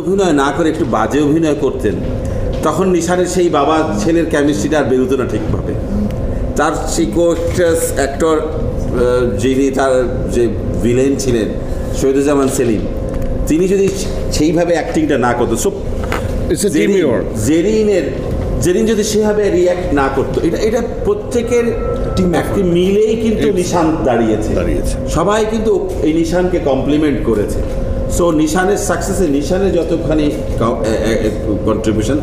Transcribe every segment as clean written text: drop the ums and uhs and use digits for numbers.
অভিনয় না করে একটু বাজে অভিনয় করতেন, তখন নিশানের সেই বাবা ছেলের কেমিস্ট্রিটা আর বেরোতো না ঠিকভাবে। তার সেই অ্যাক্টর যিনি তার যে ভিলেন ছিলেন শহীদুজ্জামান সেলিম, তিনি যদি সেইভাবে অ্যাক্টিংটা না করতো, সব জেরিন যদি সেভাবে রিয়্যাক্ট না করতো, এটা প্রত্যেকের একটি মিলেই কিন্তু নিশান দাঁড়িয়েছে। সবাই কিন্তু এই নিশানকে কমপ্লিমেন্ট করেছে। সো নিশানের সাকসেসে নিশানের যতখানি কন্ট্রিবিউশন,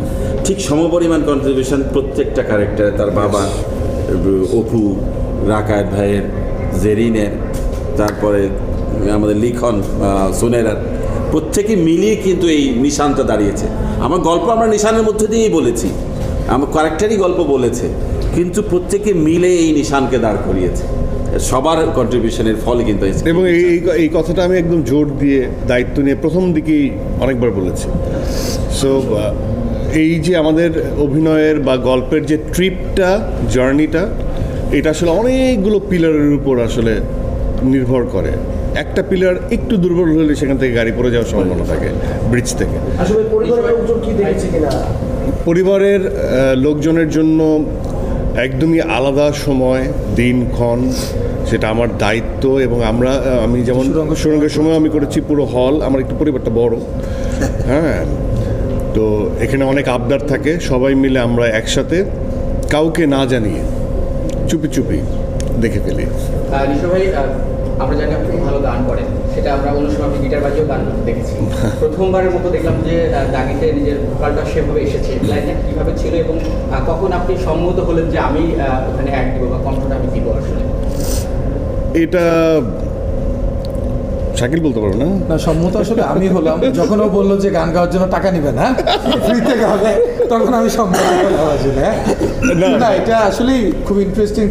ঠিক সমপরিমাণ কন্ট্রিবিউশন প্রত্যেকটা ক্যারেক্টারে, তার বাবা, অপু, রাকায়েত ভাইয়ের, জেরিনের, তারপরে আমাদের লিখন, সোনেরার, প্রত্যেকে মিলিয়ে কিন্তু এই নিশানটা দাঁড়িয়েছে। আমার গল্প আমরা নিশানের মধ্যে দিয়েই বলেছি, আমার ক্যারেক্টারই গল্প বলেছে, কিন্তু প্রত্যেকে মিলে এই নিশানকে দাঁড় করিয়েছে। সবার কন্ট্রিবিউশনের ফলে কিন্তু, এবং এই কথাটা আমি একদম জোর দিয়ে দায়িত্ব নিয়ে প্রথম দিকেই অনেকবার বলেছি। সো এই যে আমাদের অভিনয়ের বা গল্পের যে ট্রিপটা, জার্নিটা, এটা আসলে অনেকগুলো পিলারের উপর আসলে নির্ভর করে। একটা পিলার একটু দুর্বল হলে সেখান থেকে গাড়ি পড়ে যাওয়ার সম্ভাবনা থাকে ব্রিজ থেকে। পরিবারের লোকজনের জন্য একদমই আলাদা সময়, দিনক্ষণ, সেটা আমার দায়িত্ব। এবং আমি যেমন সুরঙ্গের সময় আমি করেছি পুরো হল, আমার একটু পরিবারটা বড়, হ্যাঁ, তো এখানে অনেক আবদার থাকে, সবাই মিলে আমরা একসাথে কাউকে না জানিয়ে চুপি চুপি দেখে ফেলি। ভাই, আমরা জানি আপনি খুব ভালো গান করেন, সেটা আমরা অন্য সময় আপনি গিটার বাজিয়েও গান দেখেছি। প্রথমবারের মতো দেখলাম যে দাগিতে নিজের ভোকালটা সেভাবে এসেছে, লাইনটা কীভাবে ছিল এবং কখন আপনি সম্মত হলেন যে আমি ওখানে অ্যাড দিব বা কণ্ঠটা আমি দিব? আসলে এটা শাকিল বলতে পারবো না। সম্মত আসলে আমি হলাম যখন ও বললো যে গান গাওয়ার জন্য টাকা নেবেন, হ্যাঁ, ফ্রিতে গাবে, তখন আমি সম্মত হলাম আসলে। না, এটা আসলে খুব ইন্টারেস্টিং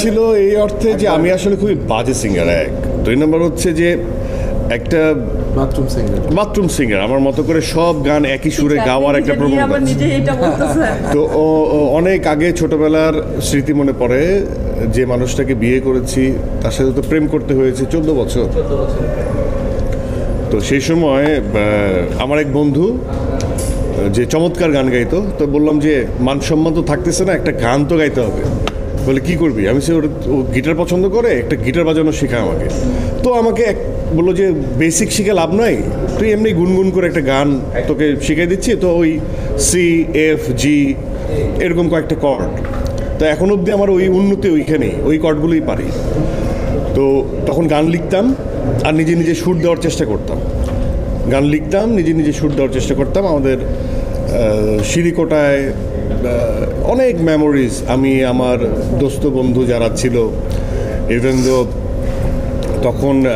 ছিল এই অর্থে যে আমি আসলে খুবই বাজে সিঙ্গার, এক। 2 নম্বর হচ্ছে যে একটা বাথরুম সিঙ্গার, আমার মতো করে সব গান একই সুরে গাওয়ার একটা প্রবণতা। তো অনেক আগে ছোটবেলার স্মৃতি মনে পড়ে, যে মানুষটাকে বিয়ে করেছি তার সাথে তো প্রেম করতে হয়েছে 14 বছর। তো সেই সময় আমার এক বন্ধু যে চমৎকার গান গাইতো, তো বললাম যে মানসম্মান তো থাকতেছে না, একটা গান তো গাইতে হবে। বলে কি করবি? আমি সে ও গিটার পছন্দ করে, একটা গিটার বাজানো শেখা আমাকে। তো আমাকে বললো যে বেসিক শিখে লাভ নাই, তুই এমনি গুনগুন করে একটা গান তোকে শিখাই দিচ্ছি। তো ওই সি, এফ, জি এরকম কয়েকটা কর্ড, তো এখন অবধি আমার ওই উন্নতি ওইখানেই, ওই কর্ডগুলোই পারি। তো তখন গান লিখতাম আর নিজে নিজে সুর দেওয়ার চেষ্টা করতাম, গান লিখতাম, নিজে নিজে সুর দেওয়ার চেষ্টা করতাম। আমাদের শিরিকোটায় অনেক মেমোরিজ, আমি আমার দোস্ত বন্ধু যারা ছিল, ইভেন দো তখন